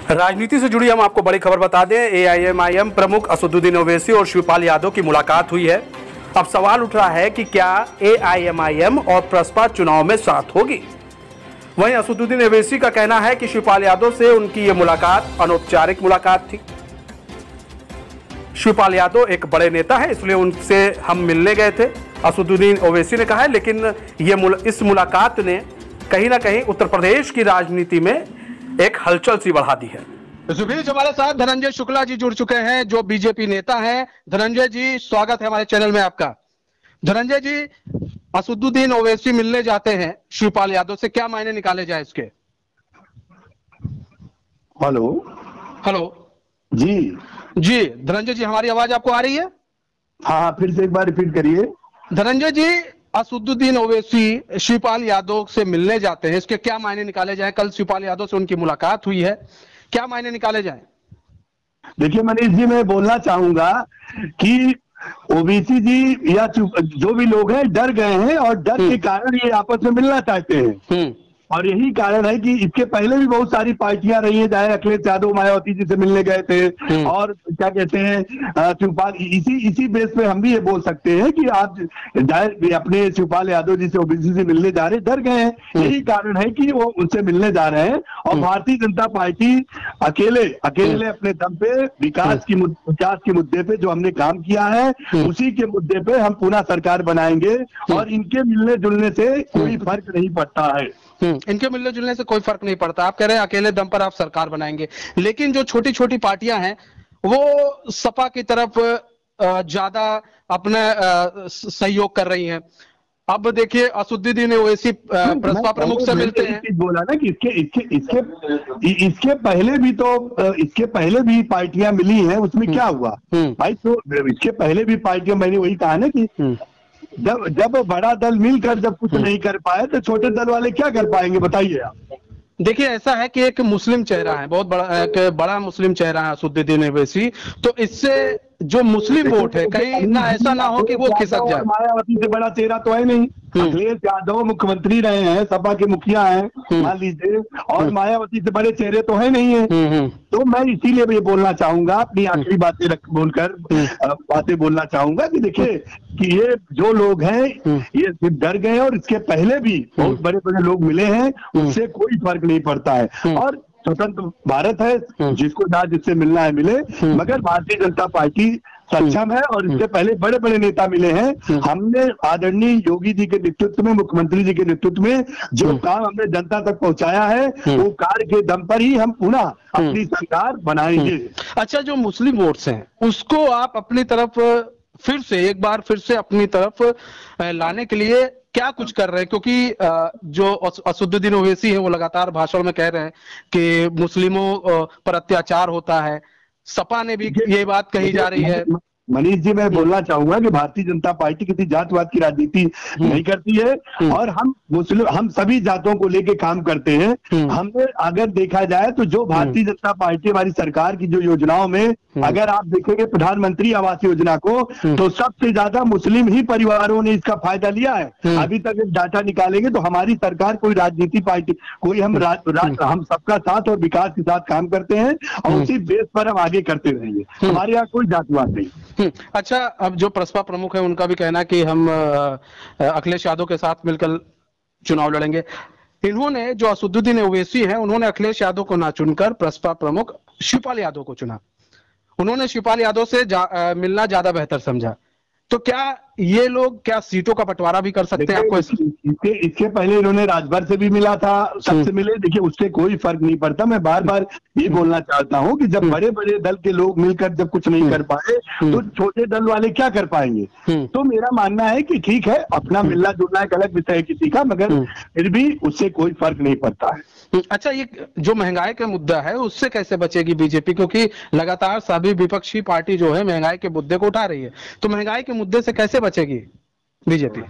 राजनीति से जुड़ी हम आपको बड़ी खबर बता दें। एआईएमआईएम प्रमुख असदुद्दीन ओवैसी और शिवपाल यादव की मुलाकात हुई है। अब सवाल उठ रहा है कि क्या एआईएमआईएम और प्रसपा चुनाव में साथ होगी। वहीं असदुद्दीन ओवैसी का कहना है कि शिवपाल यादव से उनकी ये मुलाकात अनौपचारिक मुलाकात थी। शिवपाल यादव एक बड़े नेता है, इसलिए उनसे हम मिलने गए थे, असदुद्दीन ओवैसी ने कहा है। लेकिन इस मुलाकात ने कहीं ना कहीं उत्तर प्रदेश की राजनीति में एक हलचल सी बढ़ा दी है। इस बीच हमारे साथ धनंजय शुक्ला जी जुड़ चुके हैं, जो बीजेपी नेता हैं। धनंजय जी, स्वागत है हमारे चैनल में आपका। धनंजय जी, असदुद्दीन ओवैसी मिलने जाते हैं शिवपाल यादव से, क्या मायने निकाले जाए इसके? हेलो हेलो जी। जी धनंजय जी, हमारी आवाज आपको आ रही है? हाँ, फिर से एक बार रिपीट करिए। धनंजय जी, असदुद्दीन ओवैसी शिवपाल यादव से मिलने जाते हैं, इसके क्या मायने निकाले जाए? कल शिवपाल यादव से उनकी मुलाकात हुई है, क्या मायने निकाले जाए? देखिए मनीष जी, मैं बोलना चाहूंगा कि ओबीसी जी या जो भी लोग हैं डर गए हैं और डर के कारण ये आपस में मिलना चाहते हैं। और यही कारण है कि इसके पहले भी बहुत सारी पार्टियां रही हैं, चाहे अखिलेश यादव मायावती जी से मिलने गए थे और क्या कहते हैं शिवपाल, इसी बेस पे हम भी ये बोल सकते हैं कि आप अपने शिवपाल यादव जी से ओबीसी से मिलने जा रहे, डर गए हैं। यही कारण है कि वो उनसे मिलने जा रहे हैं। और भारतीय जनता पार्टी अकेले अपने दम पे विकास के मुद्दे पे जो हमने काम किया है, उसी के मुद्दे पे हम पुनः सरकार बनाएंगे और इनके मिलने जुलने से कोई फर्क नहीं पड़ता है। इनके मिलने जुलने से कोई फर्क नहीं पड़ता। आप कह रहे हैं अकेले दम पर आप सरकार बनाएंगे, लेकिन जो छोटी छोटी पार्टियां हैं वो सपा की तरफ ज्यादा अपना सहयोग कर रही हैं। अब देखिए असदुद्दीन ओवैसी प्रसपा प्रमुख से मिलते हैं। बोला ना कि इसके पहले भी पार्टियां मिली हैं, उसमें क्या हुआ भाई? तो इसके पहले भी पार्टियां, मैंने वही कहा ना कि जब बड़ा दल मिलकर जब कुछ नहीं कर पाए तो छोटे दल वाले क्या कर पाएंगे, बताइए आप। देखिए ऐसा है कि एक मुस्लिम चेहरा है, बहुत बड़ा, एक बड़ा मुस्लिम चेहरा है असदुद्दीन ओवैसी, तो इससे जो मुस्लिम वोट है कहीं ना ऐसा ना हो कि वो खिसक जाए। मायावती से बड़ा चेहरा तो है नहीं। अखिलेश यादव मुख्यमंत्री रहे हैं, सपा के मुखिया हैं मान लीजिए, और मायावती से बड़े चेहरे तो है नहीं है। तो मैं इसीलिए ये बोलना चाहूंगा, अपनी आखिरी बातें बोलकर बातें बोलना चाहूंगा कि देखिए कि ये जो लोग हैं ये सिर्फ डर गए, और इसके पहले भी बहुत बड़े बड़े लोग मिले हैं, उससे कोई फर्क नहीं पड़ता है। और स्वतंत्र भारत है, जिसको जहाँ जिससे मिलना है मिले, मगर भारतीय जनता पार्टी सक्षम है और इससे पहले बड़े बड़े नेता मिले हैं। हमने आदरणीय योगी जी के नेतृत्व में, मुख्यमंत्री जी के नेतृत्व में जो काम हमने जनता तक पहुंचाया है, वो कार्य के दम पर ही हम पुनः अपनी सरकार बनाएंगे। अच्छा, जो मुस्लिम वोट्स हैं उसको आप अपनी तरफ एक बार फिर से अपनी तरफ लाने के लिए क्या कुछ कर रहे हैं? क्योंकि जो असदुद्दीन ओवैसी है वो लगातार भाषण में कह रहे हैं कि मुस्लिमों पर अत्याचार होता है। सपा ने भी ये बात कही जा रही है। मनीष जी, मैं बोलना चाहूंगा कि भारतीय जनता पार्टी किसी जातवाद की राजनीति नहीं करती है, और हम सभी जातों को लेके काम करते हैं। हमने अगर देखा जाए तो जो भारतीय जनता पार्टी, हमारी सरकार की जो योजनाओं में अगर आप देखेंगे प्रधानमंत्री आवास योजना को, तो सबसे ज्यादा मुस्लिम ही परिवारों ने इसका फायदा लिया है। अभी तक एक डाटा निकालेंगे तो हमारी सरकार कोई राजनीति पार्टी, कोई हम सबका साथ और विकास के साथ काम करते हैं, और उसी बेस पर हम आगे करते रहेंगे। हमारे यहाँ कोई जातिवाद नहीं। अच्छा, अब जो प्रसपा प्रमुख है उनका भी कहना है कि हम अखिलेश यादव के साथ मिलकर चुनाव लड़ेंगे। इन्होंने, जो असदुद्दीन ओवैसी है, उन्होंने अखिलेश यादव को ना चुनकर प्रसपा प्रमुख शिवपाल यादव को चुना। उन्होंने शिवपाल यादव से मिलना ज्यादा बेहतर समझा। तो क्या ये लोग क्या सीटों का बंटवारा भी कर सकते हैं? आपको इसके पहले इन्होंने राजभर से भी मिला था, सबसे मिले। देखिए उससे कोई फर्क नहीं पड़ता। मैं बार बार ये बोलना चाहता हूँ कि जब बड़े बड़े दल के लोग मिलकर जब कुछ नहीं कर पाए तो छोटे दल वाले क्या कर पाएंगे? तो मेरा मानना है कि ठीक है, अपना मिलना जुलना एक अलग विषय है किसी का, मगर फिर भी उससे कोई फर्क नहीं पड़ता है। अच्छा, ये जो महंगाई का मुद्दा है उससे कैसे बचेगी बीजेपी? क्योंकि लगातार सभी विपक्षी पार्टी जो है महंगाई के मुद्दे को उठा रही है, तो महंगाई के मुद्दे से कैसे बचेगी बीजेपी?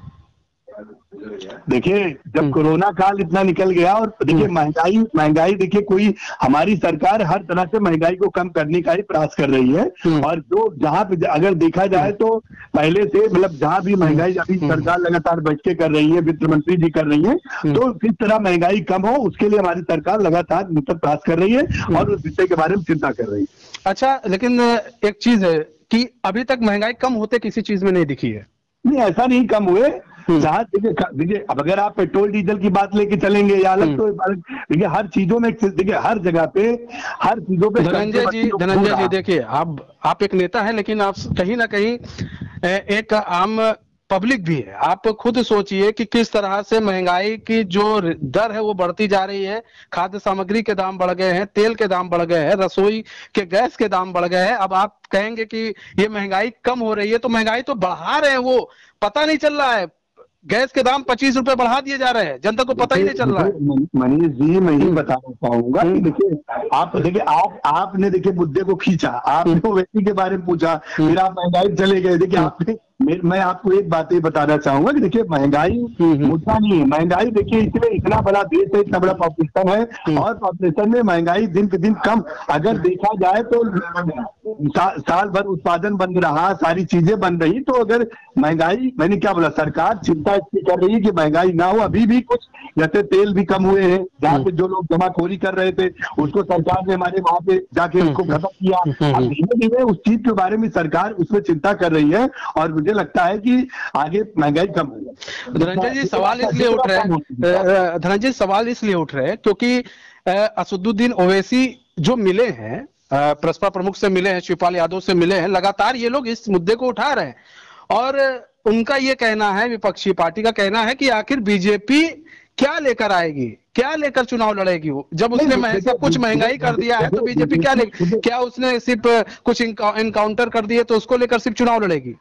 देखिए, जब कोरोना काल इतना निकल गया और देखिए महंगाई देखिए, कोई हमारी सरकार हर तरह से महंगाई को कम करने का ही प्रयास कर रही है। और जो जहां पे अगर देखा जाए तो पहले से मतलब जहां भी महंगाई अभी सरकार लगातार बैठ के कर रही है, वित्त मंत्री जी कर रही है, तो किस तरह महंगाई कम हो उसके लिए हमारी सरकार लगातार निरंतर प्रयास कर रही है और उस विषय के बारे में चिंता कर रही है। अच्छा, लेकिन एक चीज है कि अभी तक महंगाई कम होते किसी चीज में नहीं दिखी है। नहीं, ऐसा नहीं कम हुए। जहाँ देखिए, अब अगर आप पेट्रोल डीजल की बात लेके चलेंगे या अलग, तो देखिए हर चीजों में, देखिए हर जगह पे, हर चीजों पे। धनंजय जी देखिए, आप एक नेता हैं, लेकिन आप कहीं ना कहीं एक आम पब्लिक भी है। आप खुद सोचिए कि किस तरह से महंगाई की जो दर है वो बढ़ती जा रही है। खाद्य सामग्री के दाम बढ़ गए हैं, तेल के दाम बढ़ गए हैं, रसोई के गैस के दाम बढ़ गए हैं। अब आप कहेंगे कि ये महंगाई कम हो रही है, तो महंगाई तो बढ़ा रहे हैं, वो पता नहीं चल रहा है। गैस के दाम 25 रुपए बढ़ा दिए जा रहे हैं, जनता को पता ही नहीं चल रहा है। मनीष जी, मैं ही बताना चाहूंगा कि देखिए आपने देखिए मुद्दे को खींचा, आपने ओवैसी के बारे में पूछा, फिर आप महंगाई चले गए। देखिए आपने, मैं आपको एक बात ये बताना चाहूंगा कि देखिए महंगाई मुद्दा नहीं है। महंगाई देखिए, इसमें इतना बड़ा देश है, इतना बड़ा पॉपुलेशन है, और पॉपुलेशन में महंगाई दिन पे दिन कम अगर देखा जाए तो साल भर उत्पादन बंद रहा, सारी चीजें बंद रही, तो अगर महंगाई, मैंने क्या बोला, सरकार चिंता इसकी कर रही है कि महंगाई ना हो। अभी भी कुछ जैसे तेल भी कम हुए हैं, जहाँ पे जो लोग जमाखोरी कर रहे थे उसको सरकार ने हमारे वहां पे जाके उसको खत्म किया। अब धीरे धीरे उस चीज के बारे में सरकार उसमें चिंता कर रही है और मुझे लगता है कि आगे महंगाई कम होगी। धनंजय जी, सवाल इसलिए उठ रहे हैं क्योंकि असदुद्दीन ओवैसी जो मिले हैं, प्रसपा प्रमुख से मिले हैं, शिवपाल यादव से मिले हैं, लगातार ये लोग इस मुद्दे को उठा रहे हैं। और उनका ये कहना है, विपक्षी पार्टी का कहना है कि आखिर बीजेपी क्या लेकर आएगी, क्या लेकर चुनाव लड़ेगी। जब उसने सब कुछ महंगाई कर दिया है तो बीजेपी क्या उसने सिर्फ कुछ इनकाउंटर कर दिए तो उसको लेकर सिर्फ चुनाव लड़ेगी।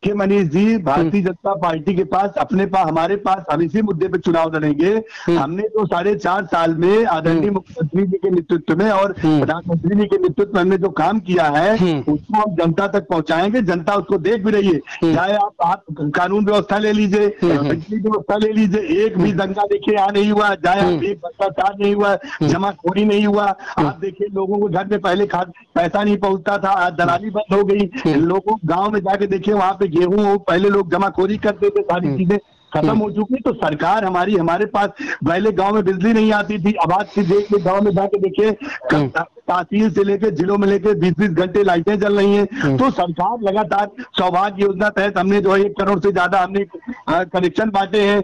कि मनीष जी, भारतीय जनता पार्टी के पास हमारे पास हम इसी मुद्दे पे चुनाव लड़ेंगे। हमने तो 4.5 साल में आदरणीय मुख्यमंत्री जी के नेतृत्व में और प्रधानमंत्री जी के नेतृत्व में हमने जो काम किया है उसको हम जनता तक पहुंचाएंगे। जनता उसको देख भी रही है। चाहे आप कानून व्यवस्था ले लीजिए, बिजली व्यवस्था ले लीजिए, एक भी दंगा देखिए यहाँ नहीं हुआ, चाहे एक भ्रष्टाचार नहीं हुआ, जमाखोरी नहीं हुआ। आप देखिए, लोगों को घर में पहले पैसा नहीं पहुंचता था, आज दलाली बंद हो गई। लोगों गाँव में जाके देखिए, वहां पे गेहूं पहले लोग जमाखोरी करते थे, सारी चीजें खत्म हो चुकी। तो सरकार हमारे पास, पहले गांव में बिजली नहीं आती थी, अब आज से गांव में जाके देखिए, तहसील से लेकर जिलों में लेकर 20-20 घंटे लाइटें जल रही हैं। तो सरकार लगातार सौभाग्य योजना तहत हमने जो है 1 करोड़ से ज्यादा हमने कनेक्शन बांटे हैं,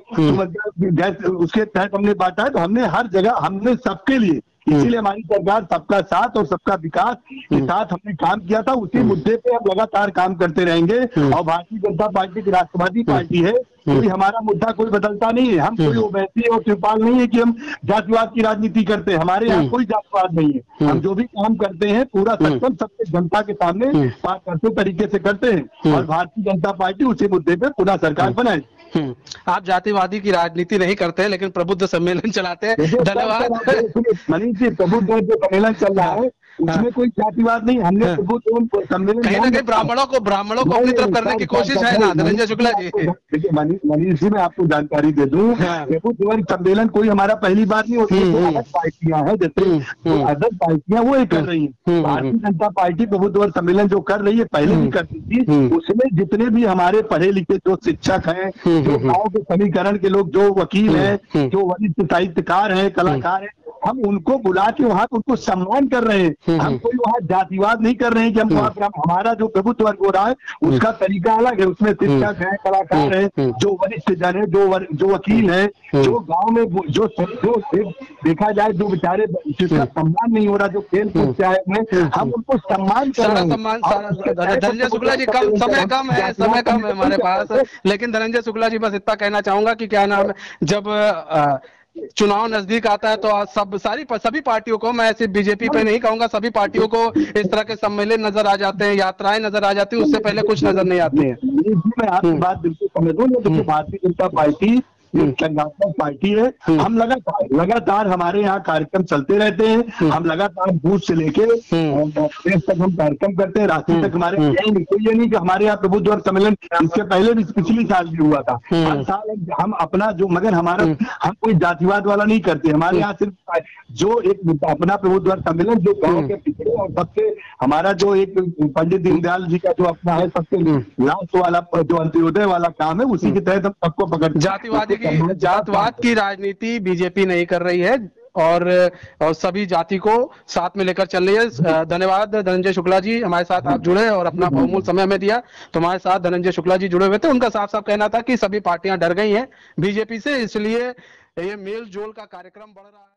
गैस उसके तहत हमने बांटा है। तो हमने हर जगह, हमने सबके लिए, इसीलिए हमारी सरकार सबका साथ और सबका विकास के साथ हमने काम किया था। उसी मुद्दे पे हम लगातार काम करते रहेंगे। और भारतीय जनता पार्टी की राष्ट्रवादी पार्टी है, कोई हमारा मुद्दा कोई बदलता नहीं है। हम कोई ओवैसी और शिवपाल नहीं है कि हम जातिवाद की राजनीति करते हैं। हमारे यहाँ कोई जातिवाद नहीं है। हम जो भी काम करते हैं पूरा सक्षम सबके जनता के सामने पारदर्शी तरीके से करते हैं। और भारतीय जनता पार्टी उसी मुद्दे पे पुनः सरकार बनाए। आप जातिवादी की राजनीति नहीं करते, लेकिन प्रबुद्ध सम्मेलन चलाते हैं। धन्यवाद मनीष जी। प्रबुद्ध जो सम्मेलन चल रहा है उसमें कोई जातिवाद नहीं। हमने प्रबुद्ध सम्मेलन कहीं ना कहीं ब्राह्मणों को अपनी तरफ करने की कोशिश है ना, धनंजय शुक्ला जी। देखिए मनीष जी, मैं आपको जानकारी दे दूं, प्रबुद्ध सम्मेलन कोई हमारा पहली बार नहीं होती है। अलग पार्टियां हैं, जैसे अदर पार्टियां वो कर रही है। भारतीय जनता पार्टी प्रबुद्ध सम्मेलन जो कर रही है, पहले भी करती थी। उसमें जितने भी हमारे पढ़े लिखे जो शिक्षक हैं, जो गाँव के समीकरण के लोग, जो वकील हैं, जो वरिष्ठ साहित्यकार हैं, कलाकार हैं, हम उनको बुला के वहां उनको सम्मान कर रहे हैं। हम कोई वहां जातिवाद नहीं कर रहे हैं कि हम हमारा जो प्रभुत्व वर्ग हो रहा है उसका तरीका अलग है। उसमें शिक्षक है, कलाकार है, जो वरिष्ठ जन है, जो वकील है, जो गांव में जो देखा जाए जो बेचारे जिसका सम्मान नहीं हो रहा, जो खेल कूद से आए हैं, हम उनको सम्मान कर रहे हैं। धनंजय शुक्ला जी, समय कम है हमारे पास, लेकिन धनंजय शुक्ला जी, बस इतना कहना चाहूंगा कि क्या नाम है, जब चुनाव नजदीक आता है तो सभी पार्टियों को, मैं सिर्फ बीजेपी पे नहीं कहूंगा, सभी पार्टियों को इस तरह के सम्मेलन नजर आ जाते हैं, यात्राएं नजर आ जाती है, उससे पहले कुछ नजर नहीं आती है। मैं आपकी बात बिल्कुल समझ रहा हूँ। देखिए, भारतीय जनता पार्टी ये संगठनात्मक पार्टी है। हम लगातार हमारे यहाँ कार्यक्रम चलते रहते हैं। हम लगातार बूथ से लेके प्रदेश तक हम कार्यक्रम करते हैं, राष्ट्रीय तक हमारे कोई ये नहीं कि हमारे यहाँ प्रबुद्ध वर्ग सम्मेलन इसके पहले भी पिछली साल भी हुआ था। हर साल हम अपना जो, मगर हमारा हम कोई जातिवाद वाला नहीं करते। हमारे यहाँ सिर्फ जो एक अपना प्रबुद्ध वर्ग सम्मेलन जो गाँव के पिछड़े और सबसे हमारा जो एक पंडित दीनदयाल जी का जो अपना है सबसे लास्ट वाला जो अंत्योदय वाला काम है, उसी के तहत हम सबको पकड़। जातवाद की राजनीति बीजेपी नहीं कर रही है और सभी जाति को साथ में लेकर चल रही है। धन्यवाद धनंजय शुक्ला जी, हमारे साथ आप जुड़े और अपना बहुमूल्य समय हमें दिया। तो हमारे साथ धनंजय शुक्ला जी जुड़े हुए थे। उनका साफ साफ कहना था कि सभी पार्टियां डर गई हैं बीजेपी से, इसलिए ये मेल जोल का कार्यक्रम बढ़ रहा है।